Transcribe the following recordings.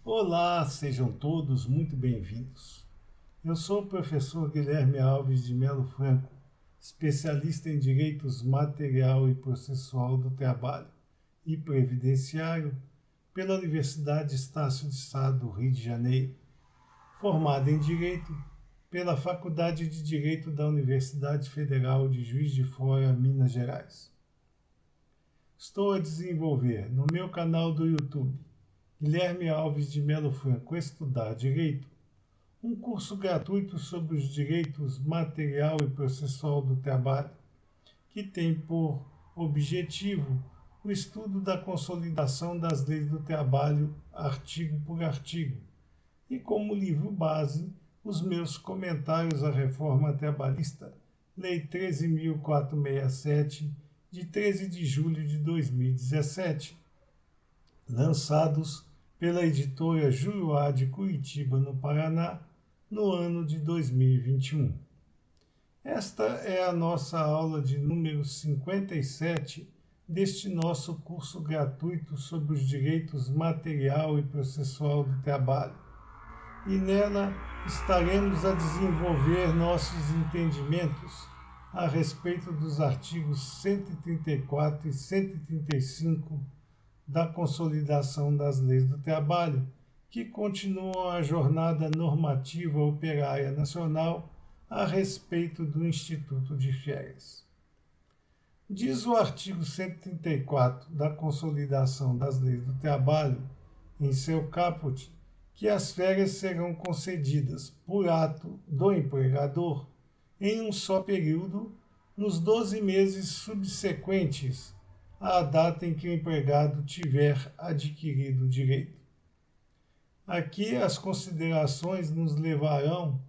Olá, sejam todos muito bem-vindos. Eu sou o professor Guilherme Alves de Melo Franco, especialista em Direitos Material e Processual do Trabalho e Previdenciário pela Universidade Estácio de Sá do Rio de Janeiro, formado em Direito pela Faculdade de Direito da Universidade Federal de Juiz de Fora, Minas Gerais. Estou a desenvolver no meu canal do YouTube, Guilherme Alves de Melo Franco Estudar Direito, um curso gratuito sobre os direitos material e processual do trabalho, que tem por objetivo o estudo da consolidação das leis do trabalho artigo por artigo, e como livro base os meus comentários à reforma trabalhista, Lei 13.467, de 13 de julho de 2017, lançados pela editora Juruá de Curitiba, no Paraná, no ano de 2021. Esta é a nossa aula de número 57 deste nosso curso gratuito sobre os direitos material e processual do trabalho. E nela estaremos a desenvolver nossos entendimentos a respeito dos artigos 134 e 135 da consolidação das leis do trabalho, que continuam a jornada normativa operária nacional a respeito do Instituto de Férias. Diz o artigo 134 da Consolidação das Leis do Trabalho, em seu caput, que as férias serão concedidas por ato do empregador em um só período nos 12 meses subsequentes à data em que o empregado tiver adquirido o direito. Aqui as considerações nos levarão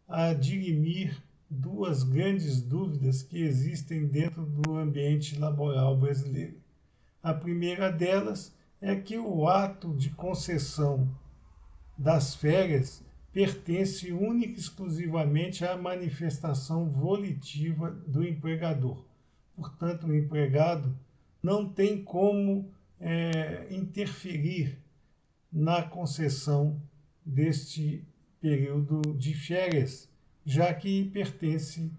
a dirimir duas grandes dúvidas que existem dentro do ambiente laboral brasileiro. A primeira delas é que o ato de concessão das férias pertence única e exclusivamente à manifestação volitiva do empregador. Portanto, o empregado não tem como interferir na concessão deste período de férias, já que pertence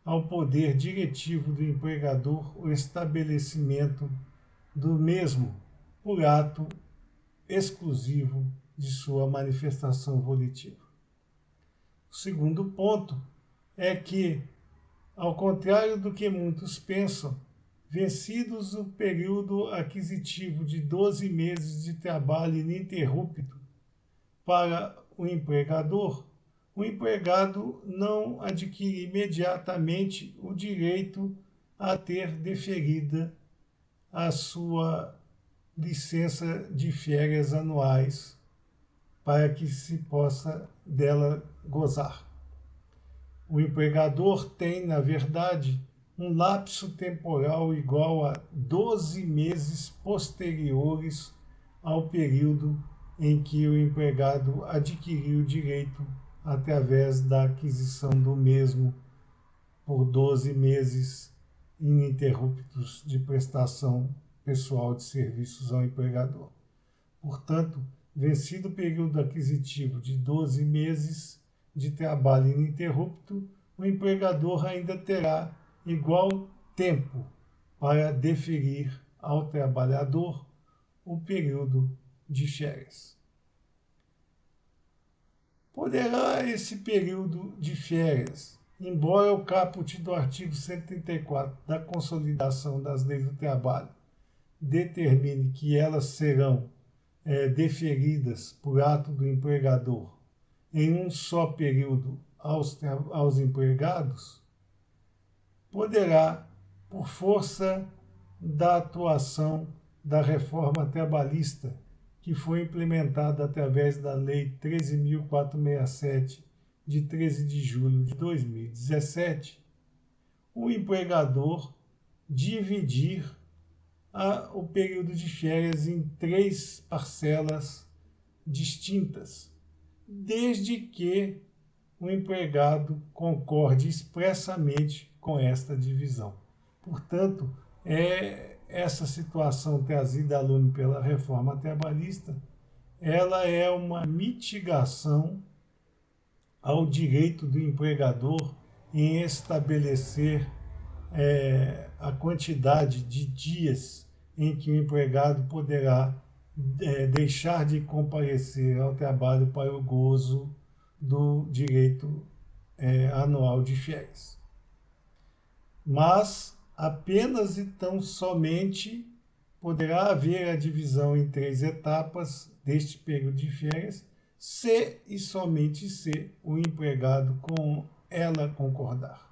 ao poder diretivo do empregador o estabelecimento do mesmo por ato exclusivo de sua manifestação volitiva. O segundo ponto é que, ao contrário do que muitos pensam, vencidos o período aquisitivo de 12 meses de trabalho ininterrupto para o empregador, o empregado não adquire imediatamente o direito a ter deferida a sua licença de férias anuais para que se possa dela gozar. O empregador tem, na verdade, um lapso temporal igual a 12 meses posteriores ao período em que o empregado adquiriu o direito através da aquisição do mesmo por 12 meses ininterruptos de prestação pessoal de serviços ao empregador. Portanto, vencido o período aquisitivo de 12 meses de trabalho ininterrupto, o empregador ainda terá igual tempo para deferir ao trabalhador o período de férias. Poderá esse período de férias, embora o caput do artigo 134 da Consolidação das Leis do Trabalho determine que elas serão deferidas por ato do empregador em um só período aos empregados, poderá, por força da atuação da reforma trabalhista, que foi implementada através da Lei 13.467, de 13 de julho de 2017, o empregador dividir o período de férias em 3 parcelas distintas, desde que o empregado concorde expressamente com esta divisão. Portanto, essa situação trazida à lume pela reforma trabalhista ela é uma mitigação ao direito do empregador em estabelecer a quantidade de dias em que o empregado poderá deixar de comparecer ao trabalho para o gozo do direito anual de férias. Mas apenas e tão somente poderá haver a divisão em 3 etapas deste período de férias, se e somente se o empregado com ela concordar.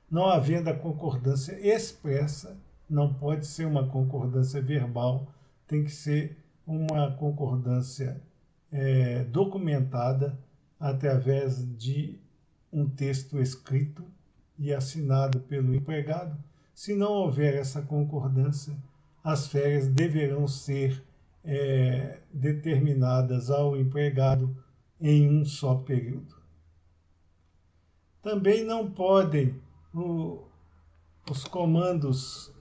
Não havendo a concordância expressa, não pode ser uma concordância verbal, tem que ser uma concordância documentada através de um texto escrito e assinado pelo empregado. Se não houver essa concordância, as férias deverão ser determinadas ao empregado em um só período. Também não podem os comandos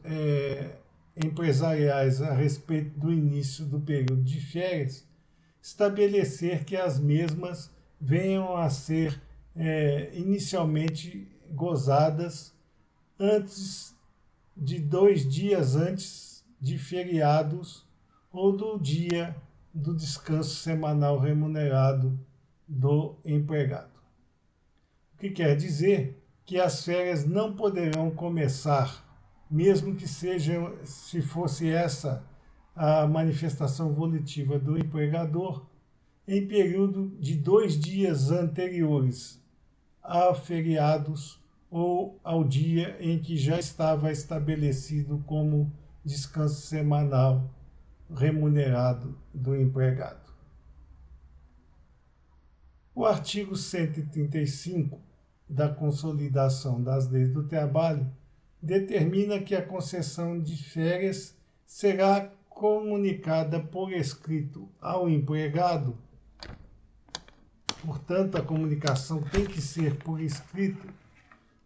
empresariais a respeito do início do período de férias estabelecer que as mesmas venham a ser inicialmente gozadas antes de 2 dias antes de feriados ou do dia do descanso semanal remunerado do empregado. O que quer dizer que as férias não poderão começar, mesmo que se fosse essa a manifestação volitiva do empregador, em período de 2 dias anteriores a feriados ou ao dia em que já estava estabelecido como descanso semanal remunerado do empregado. O artigo 135 da Consolidação das Leis do Trabalho determina que a concessão de férias será comunicada por escrito ao empregado. Portanto, a comunicação tem que ser por escrito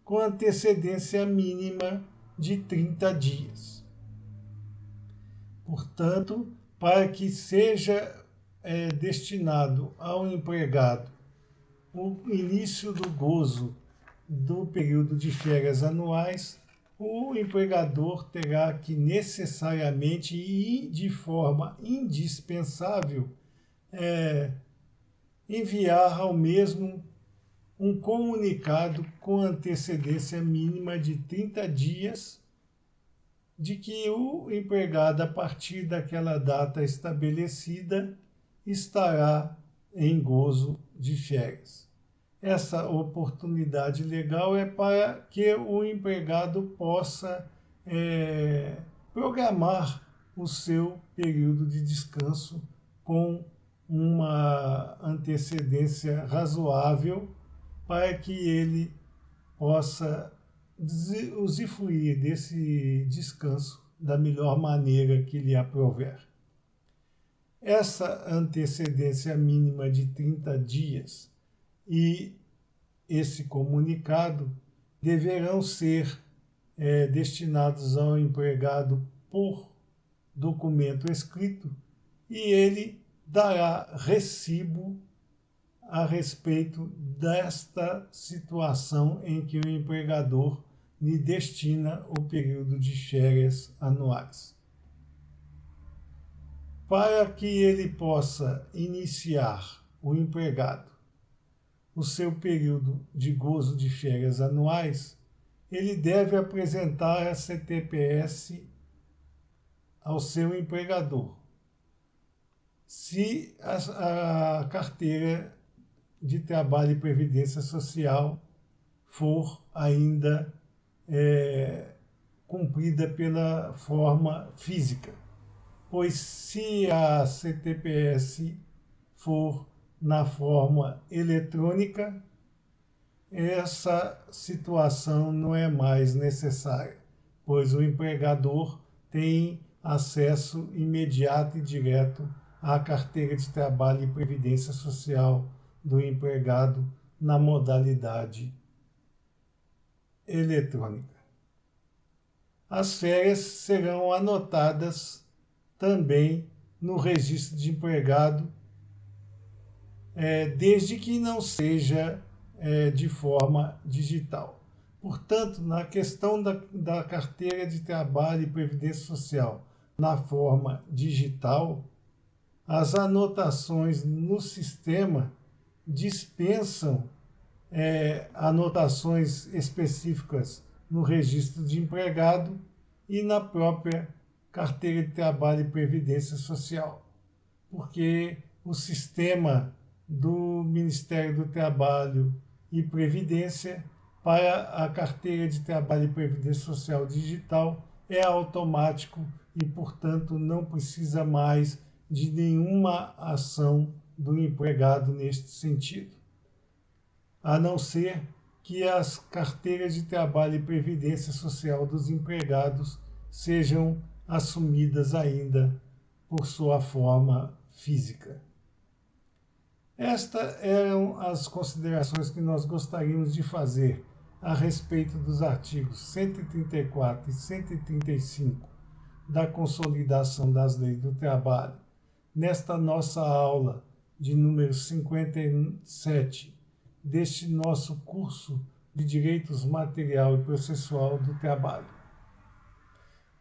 com antecedência mínima de 30 dias. Portanto, para que seja destinado ao empregado o início do gozo do período de férias anuais, o empregador terá que necessariamente e de forma indispensável enviar ao mesmo um comunicado com antecedência mínima de 30 dias de que o empregado, a partir daquela data estabelecida, estará em gozo de férias. Essa oportunidade legal é para que o empregado possa programar o seu período de descanso com uma antecedência razoável para que ele possa usufruir desse descanso da melhor maneira que lhe aprouver. Essa antecedência mínima de 30 dias e esse comunicado deverão ser destinados ao empregado por documento escrito e ele dará recibo a respeito desta situação em que o empregador lhe destina o período de férias anuais. Para que ele possa iniciar, o empregado, o seu período de gozo de férias anuais, ele deve apresentar a CTPS ao seu empregador. Se a carteira de Trabalho e Previdência Social for ainda cumprida pela forma física. Pois se a CTPS for na forma eletrônica, essa situação não é mais necessária, pois o empregador tem acesso imediato e direto à carteira de Trabalho e Previdência Social do empregado na modalidade eletrônica. As férias serão anotadas também no registro de empregado desde que não seja de forma digital. Portanto, na questão da carteira de trabalho e previdência social na forma digital, as anotações no sistema dispensam anotações específicas no registro de empregado e na própria carteira de trabalho e previdência social, porque o sistema do Ministério do Trabalho e Previdência para a carteira de trabalho e previdência social digital é automático e, portanto, não precisa mais de nenhuma ação do empregado neste sentido, a não ser que as carteiras de trabalho e previdência social dos empregados sejam assumidas ainda por sua forma física. Estas eram as considerações que nós gostaríamos de fazer a respeito dos artigos 134 e 135 da Consolidação das Leis do Trabalho, nesta nossa aula de número 57 deste nosso curso de Direitos Material e Processual do Trabalho.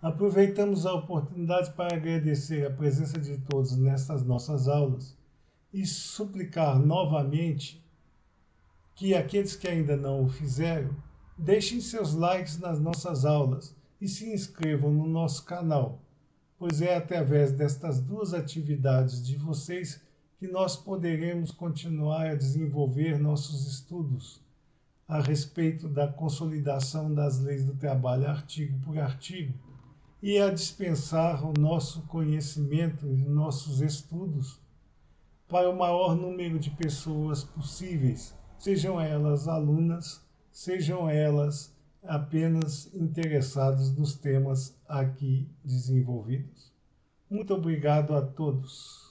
Aproveitamos a oportunidade para agradecer a presença de todos nestas nossas aulas e suplicar novamente que aqueles que ainda não o fizeram, deixem seus likes nas nossas aulas e se inscrevam no nosso canal, pois é através destas duas atividades de vocês que nós poderemos continuar a desenvolver nossos estudos a respeito da consolidação das leis do trabalho artigo por artigo e a dispensar o nosso conhecimento e nossos estudos para o maior número de pessoas possíveis, sejam elas alunas, sejam elas apenas interessados nos temas aqui desenvolvidos. Muito obrigado a todos.